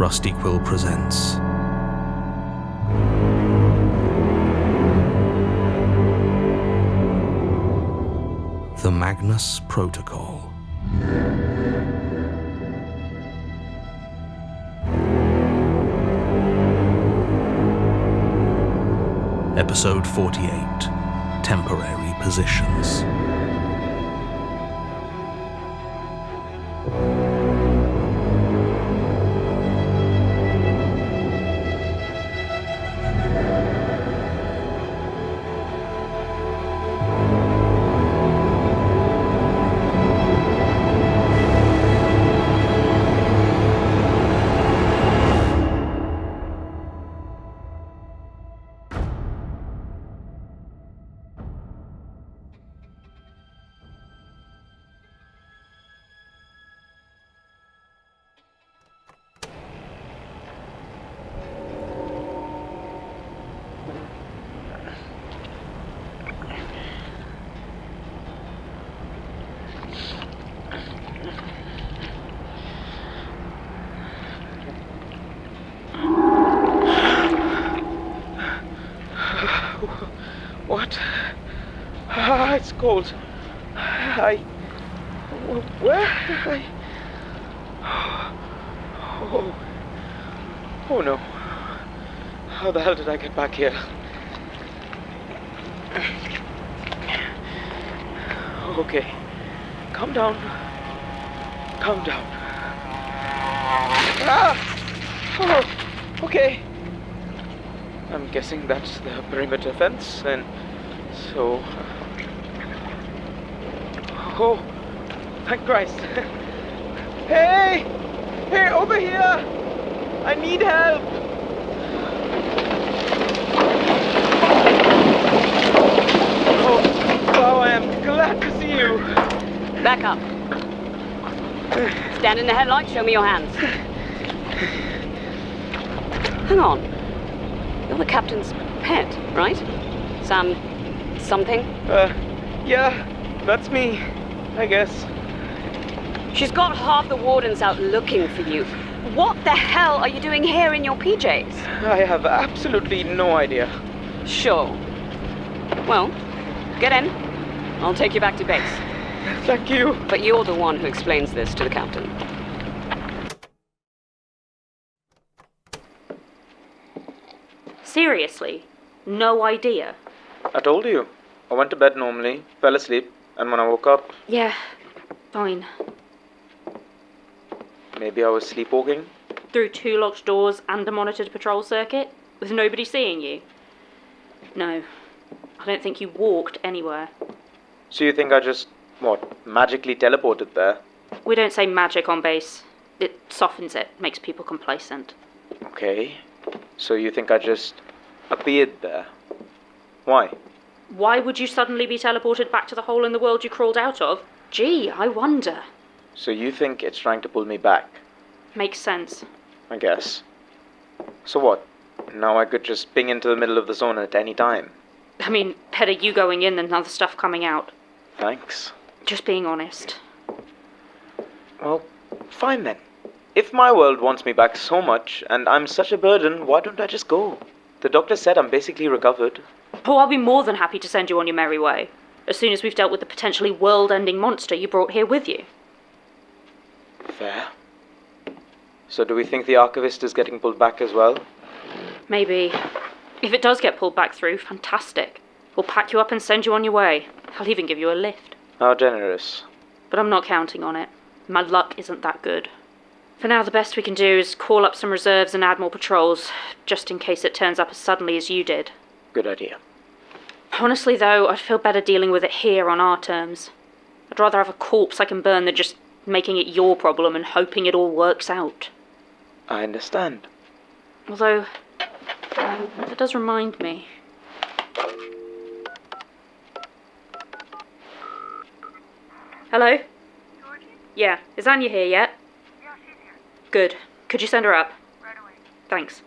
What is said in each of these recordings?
Rusty Quill presents The Magnus Protocol. Episode 48, Temporary Positions. What? It's cold. Where? Oh no. How the hell did I get back here? Okay. Calm down. Calm down. Oh, okay. I'm guessing that's the perimeter fence, and so... Oh, thank Christ. Hey! Hey, over here! I need help! Oh, wow, I am glad to see you. Back up. Stand in the headlight, show me your hands. Hang on. You're the captain's pet, right? Sam... something? Yeah, that's me, I guess. She's got half the wardens out looking for you. What the hell are you doing here in your PJs? I have absolutely no idea. Sure. Well, get in. I'll take you back to base. Thank you. But you're the one who explains this to the captain. Seriously? No idea? I told you. I went to bed normally, fell asleep, and when I woke up... Yeah, fine. Maybe I was sleepwalking? Through 2 locked doors and a monitored patrol circuit? With nobody seeing you? No. I don't think you walked anywhere. So you think I just, magically teleported there? We don't say magic on base. It softens it, makes people complacent. Okay. So you think I just appeared there? Why? Why would you suddenly be teleported back to the hole in the world you crawled out of? Gee, I wonder. So you think it's trying to pull me back? Makes sense. I guess. So what? Now I could just ping into the middle of the zone at any time. I mean, better you going in than other stuff coming out. Thanks. Just being honest. Well, fine then. If my world wants me back so much, and I'm such a burden, why don't I just go? The doctor said I'm basically recovered. Oh, I'll be more than happy to send you on your merry way, as soon as we've dealt with the potentially world-ending monster you brought here with you. Fair. So do we think the archivist is getting pulled back as well? Maybe. If it does get pulled back through, fantastic. We'll pack you up and send you on your way. I'll even give you a lift. How generous. But I'm not counting on it. My luck isn't that good. For now, the best we can do is call up some reserves and add more patrols, just in case it turns up as suddenly as you did. Good idea. Honestly, though, I'd feel better dealing with it here on our terms. I'd rather have a corpse I can burn than just making it your problem and hoping it all works out. I understand. Although, that does remind me. Hello? Georgie? Yeah, is Anya here yet? Yeah, she's here. Good. Could you send her up? Right away. Thanks.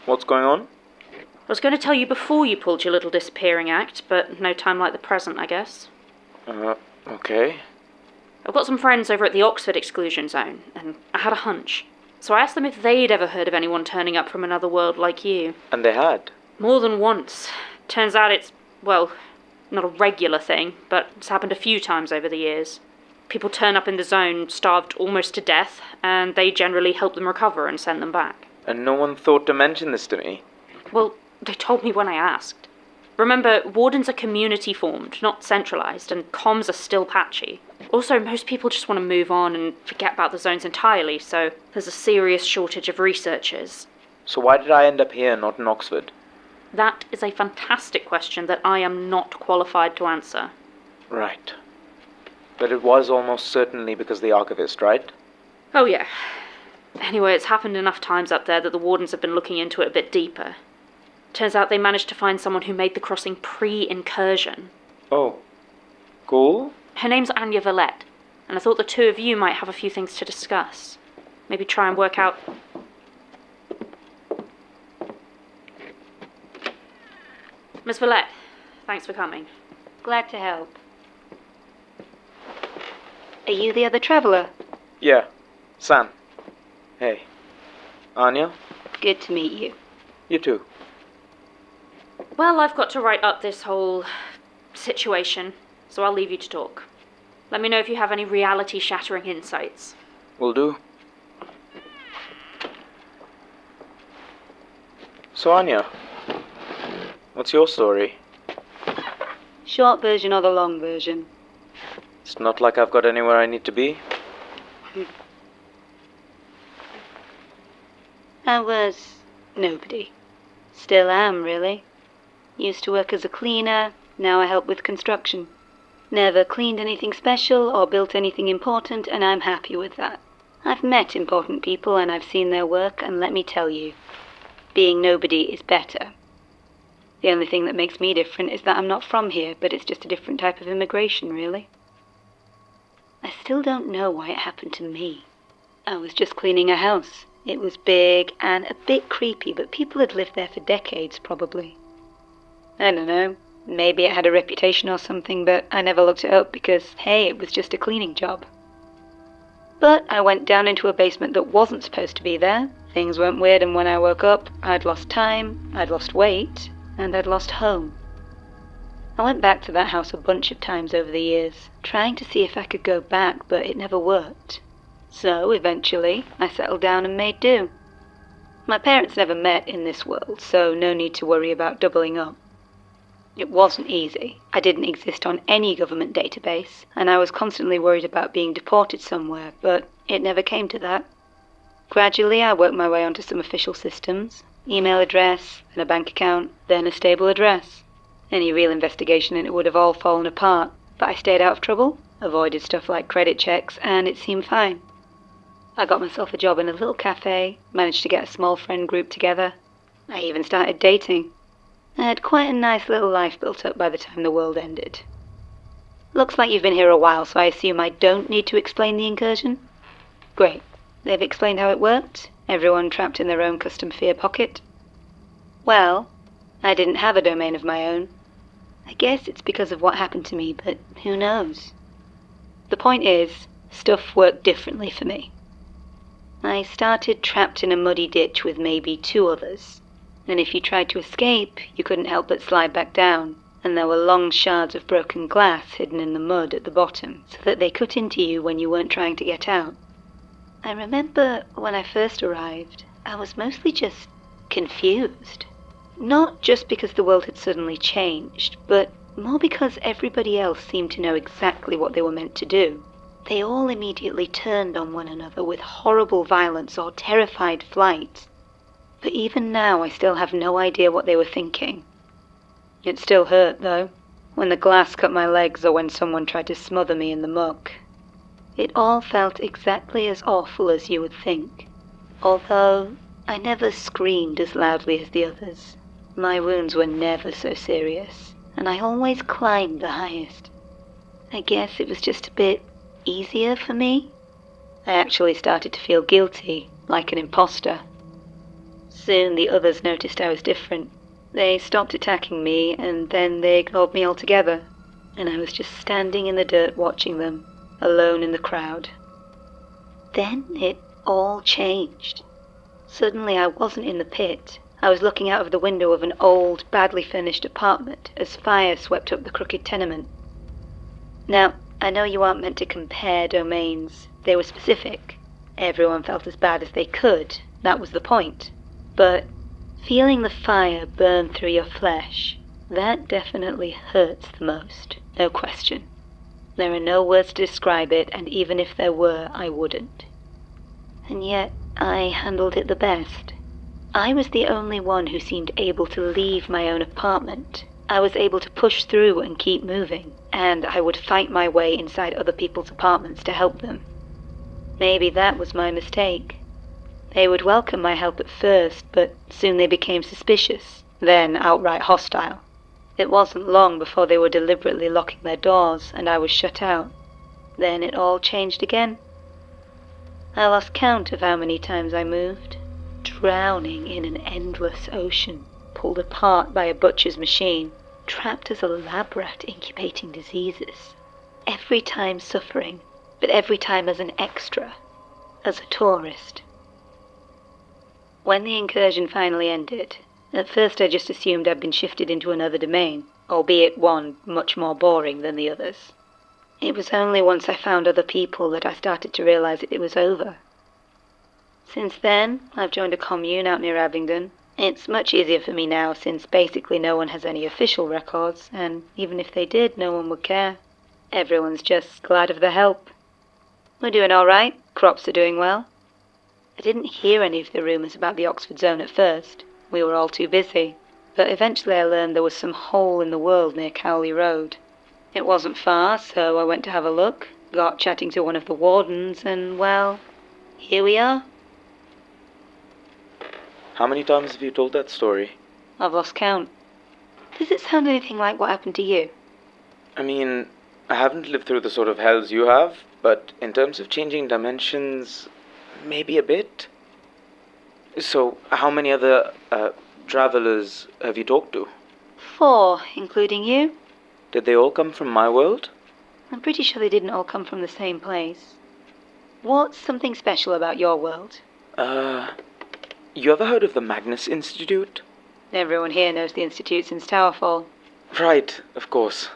What's going on? I was going to tell you before you pulled your little disappearing act, but no time like the present, I guess. Okay. I've got some friends over at the Oxford exclusion zone, and I had a hunch. So I asked them if they'd ever heard of anyone turning up from another world like you. And they had. More than once. Turns out it's, well, not a regular thing, but it's happened a few times over the years. People turn up in the zone starved almost to death, and they generally help them recover and send them back. And no one thought to mention this to me? Well, they told me when I asked. Remember, Wardens are community formed, not centralised, and comms are still patchy. Also, most people just want to move on and forget about the zones entirely, so there's a serious shortage of researchers. So why did I end up here, not in Oxford? That is a fantastic question that I am not qualified to answer. Right. But it was almost certainly because of the archivist, right? Oh yeah. Anyway, it's happened enough times up there that the Wardens have been looking into it a bit deeper. Turns out they managed to find someone who made the crossing pre-incursion. Oh. Cool? Her name's Anya Villette, and I thought the two of you might have a few things to discuss. Maybe try and work out... Miss Villette, thanks for coming. Glad to help. Are you the other traveller? Yeah. Sam. Hey. Anya? Good to meet you. You too. Well, I've got to write up this whole situation, so I'll leave you to talk. Let me know if you have any reality-shattering insights. Will do. So, Anya, what's your story? Short version or the long version? It's not like I've got anywhere I need to be. I was nobody. Still am, really. Used to work as a cleaner, now I help with construction. Never cleaned anything special or built anything important, and I'm happy with that. I've met important people and I've seen their work, and let me tell you, being nobody is better. The only thing that makes me different is that I'm not from here, but it's just a different type of immigration, really. I still don't know why it happened to me. I was just cleaning a house. It was big and a bit creepy, but people had lived there for decades, probably. I don't know. Maybe it had a reputation or something, but I never looked it up because, hey, it was just a cleaning job. But I went down into a basement that wasn't supposed to be there. Things weren't weird, and when I woke up, I'd lost time, I'd lost weight, and I'd lost home. I went back to that house a bunch of times over the years, trying to see if I could go back, but it never worked. So, eventually, I settled down and made do. My parents never met in this world, so no need to worry about doubling up. It wasn't easy. I didn't exist on any government database, and I was constantly worried about being deported somewhere, but it never came to that. Gradually, I worked my way onto some official systems, email address, then a bank account, then a stable address. Any real investigation and it would have all fallen apart, but I stayed out of trouble, avoided stuff like credit checks, and it seemed fine. I got myself a job in a little cafe, managed to get a small friend group together. I even started dating. I had quite a nice little life built up by the time the world ended. Looks like you've been here a while, so I assume I don't need to explain the incursion? Great. They've explained how it worked? Everyone trapped in their own custom fear pocket? Well, I didn't have a domain of my own. I guess it's because of what happened to me, but who knows? The point is, stuff worked differently for me. I started trapped in a muddy ditch with maybe 2 others. And if you tried to escape, you couldn't help but slide back down, and there were long shards of broken glass hidden in the mud at the bottom, so that they cut into you when you weren't trying to get out. I remember when I first arrived, I was mostly just confused. Not just because the world had suddenly changed, but more because everybody else seemed to know exactly what they were meant to do. They all immediately turned on one another with horrible violence or terrified flight. But even now, I still have no idea what they were thinking. It still hurt, though, when the glass cut my legs or when someone tried to smother me in the muck. It all felt exactly as awful as you would think. Although, I never screamed as loudly as the others. My wounds were never so serious, and I always climbed the highest. I guess it was just a bit easier for me. I actually started to feel guilty, like an imposter. Soon the others noticed I was different. They stopped attacking me, and then they ignored me altogether, and I was just standing in the dirt watching them, alone in the crowd. Then it all changed. Suddenly I wasn't in the pit. I was looking out of the window of an old, badly furnished apartment as fire swept up the crooked tenement. Now, I know you aren't meant to compare domains. They were specific. Everyone felt as bad as they could. That was the point. But feeling the fire burn through your flesh, that definitely hurts the most. No question. There are no words to describe it, and even if there were, I wouldn't. And yet, I handled it the best. I was the only one who seemed able to leave my own apartment. I was able to push through and keep moving, and I would fight my way inside other people's apartments to help them. Maybe that was my mistake. They would welcome my help at first, but soon they became suspicious, then outright hostile. It wasn't long before they were deliberately locking their doors, and I was shut out. Then it all changed again. I lost count of how many times I moved, drowning in an endless ocean, pulled apart by a butcher's machine, trapped as a lab rat incubating diseases. Every time suffering, but every time as an extra, as a tourist. When the incursion finally ended, at first I just assumed I'd been shifted into another domain, albeit one much more boring than the others. It was only once I found other people that I started to realize it was over. Since then, I've joined a commune out near Abingdon. It's much easier for me now, since basically no one has any official records, and even if they did, no one would care. Everyone's just glad of the help. We're doing all right. Crops are doing well. I didn't hear any of the rumours about the Oxford zone at first. We were all too busy. But eventually I learned there was some hole in the world near Cowley Road. It wasn't far, so I went to have a look, got chatting to one of the wardens, and, well, here we are. How many times have you told that story? I've lost count. Does it sound anything like what happened to you? I mean, I haven't lived through the sort of hells you have, but in terms of changing dimensions, maybe a bit. So, how many other, travelers have you talked to? 4, including you. Did they all come from my world? I'm pretty sure they didn't all come from the same place. What's something special about your world? You ever heard of the Magnus Institute? Everyone here knows the Institute since Towerfall. Right, of course.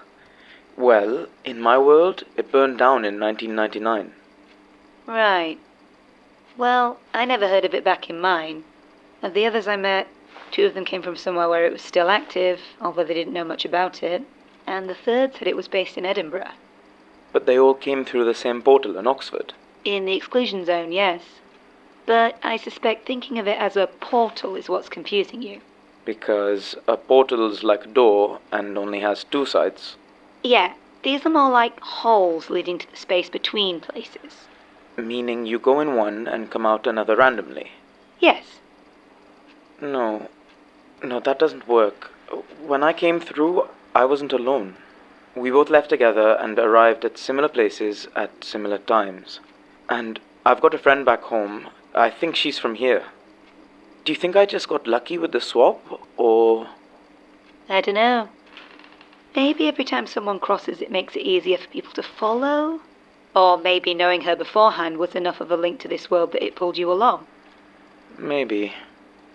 Well, in my world, it burned down in 1999. Right. Well, I never heard of it back in mine. Of the others I met, 2 of them came from somewhere where it was still active, although they didn't know much about it, and the third said it was based in Edinburgh. But they all came through the same portal in Oxford. In the exclusion zone, yes. But I suspect thinking of it as a portal is what's confusing you. Because a portal's like a door and only has 2 sides. Yeah, these are more like holes leading to the space between places. Meaning you go in one and come out another randomly. Yes. No, that doesn't work. When I came through, I wasn't alone. We both left together and arrived at similar places at similar times. And I've got a friend back home. I think she's from here. Do you think I just got lucky with the swap, or...? I don't know. Maybe every time someone crosses it makes it easier for people to follow? Or maybe knowing her beforehand was enough of a link to this world that it pulled you along? Maybe.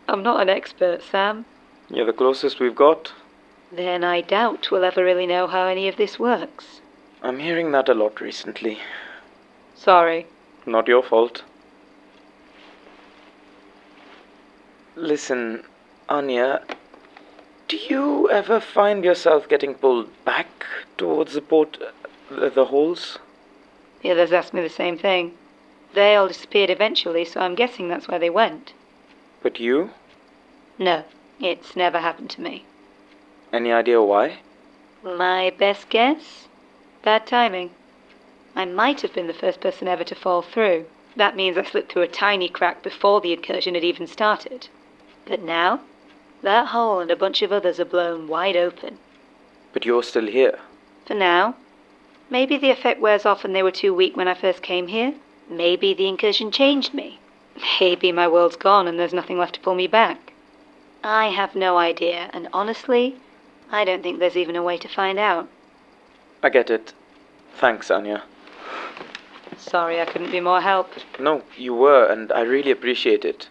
I'm not an expert, Sam. You're the closest we've got. Then I doubt we'll ever really know how any of this works. I'm hearing that a lot recently. Sorry. Not your fault. Listen, Anya, do you ever find yourself getting pulled back towards the holes? The others asked me the same thing. They all disappeared eventually, so I'm guessing that's where they went. But you? No, it's never happened to me. Any idea why? My best guess? Bad timing. I might have been the first person ever to fall through. That means I slipped through a tiny crack before the incursion had even started. But now, that hole and a bunch of others are blown wide open. But you're still here. For now. Maybe the effect wears off and they were too weak when I first came here. Maybe the incursion changed me. Maybe my world's gone and there's nothing left to pull me back. I have no idea, and honestly, I don't think there's even a way to find out. I get it. Thanks, Anya. Sorry I couldn't be more help. No, you were, and I really appreciate it.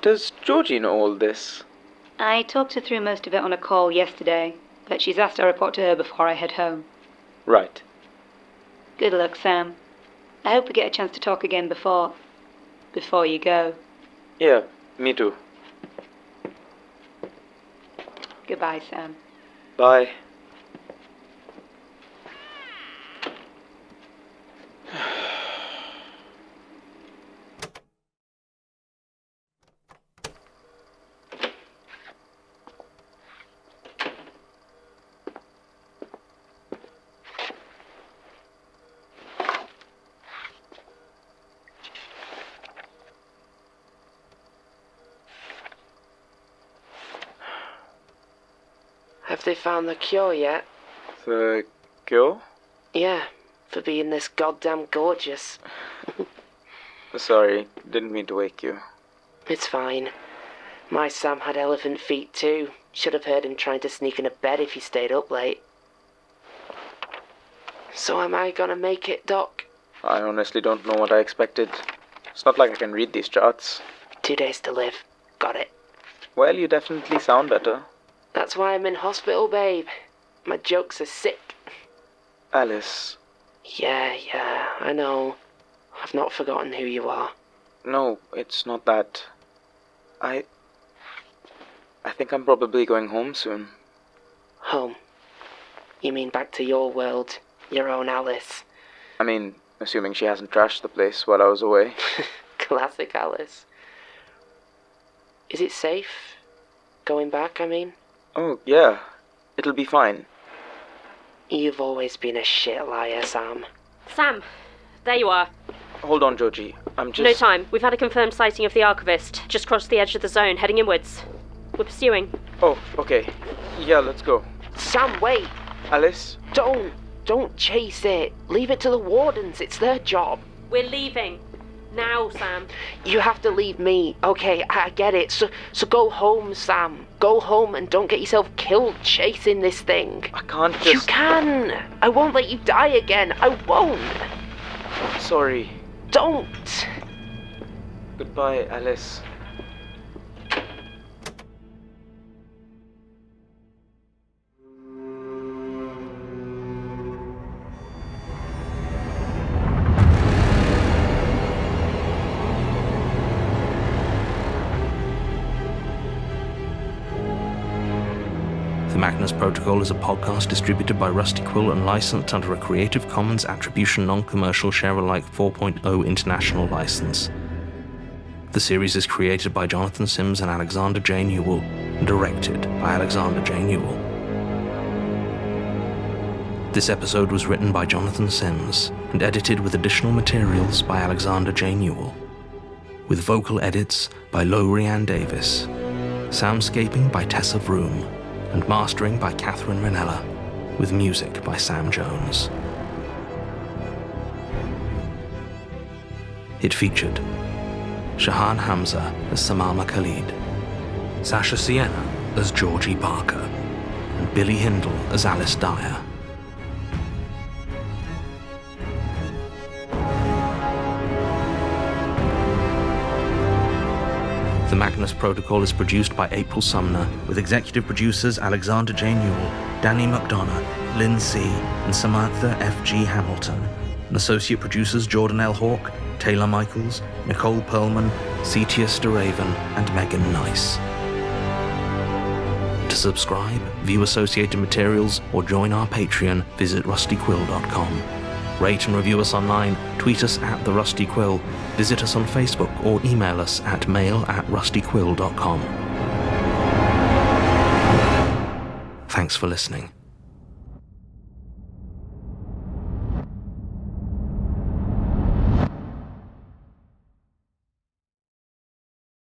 Does Georgie know all this? I talked her through most of it on a call yesterday, but she's asked I report to her before I head home. Right. Good luck, Sam. I hope we get a chance to talk again before you go. Yeah, me too. Goodbye, Sam. Bye. Have they found the cure yet? The cure? Yeah, for being this goddamn gorgeous. Sorry, didn't mean to wake you. It's fine. My Sam had elephant feet too. Should have heard him trying to sneak in a bed if he stayed up late. So am I gonna make it, Doc? I honestly don't know what I expected. It's not like I can read these charts. 2 days to live. Got it. Well, you definitely sound better. That's why I'm in hospital, babe. My jokes are sick. Alice. Yeah, I know. I've not forgotten who you are. No, it's not that. I think I'm probably going home soon. Home? You mean back to your world? Your own Alice? I mean, assuming she hasn't trashed the place while I was away. Classic Alice. Is it safe? Going back, I mean? Oh, yeah. It'll be fine. You've always been a shit liar, Sam. Sam, there you are. Hold on, Georgie. I'm just... No time. We've had a confirmed sighting of the archivist. Just crossed the edge of the zone, heading inwards. We're pursuing. Oh, okay. Yeah, let's go. Sam, wait! Alice? Don't chase it. Leave it to the wardens. It's their job. We're leaving. Now, Sam. You have to leave me. Okay, I get it. So go home, Sam. Go home and don't get yourself killed chasing this thing. I can't just... You can! I won't let you die again. I won't. Sorry. Don't! Goodbye, Alice. The Magnus Protocol is a podcast distributed by Rusty Quill and licensed under a Creative Commons Attribution Non-Commercial Share-alike 4.0 international license. The series is created by Jonathan Sims and Alexander J Newall, and directed by Alexander J Newall. This episode was written by Jonathan Sims and edited with additional materials by Alexander J Newall, with vocal edits by Lowri Ann Davis, soundscaping by Tessa Vroom, and mastering by Catherine Ranella, with music by Sam Jones. It featured Shahan Hamza as Samama Khalid, Sasha Sienna as Georgie Barker, and Billie Hindle as Alice Dyer. The Magnus Protocol is produced by April Sumner, with executive producers Alexander J Newall, Dani McDonough, Linn C, and Samantha F.G. Hamilton, and associate producers Jordan L. Hawke, Taylor Michaels, Nicole Perlman, Cetius DeRaven, and Megan Nice. To subscribe, view associated materials, or join our Patreon, visit rustyquill.com. Rate and review us online, tweet us at The Rusty Quill, visit us on Facebook, or email us at mail@rustyquill.com. Thanks for listening.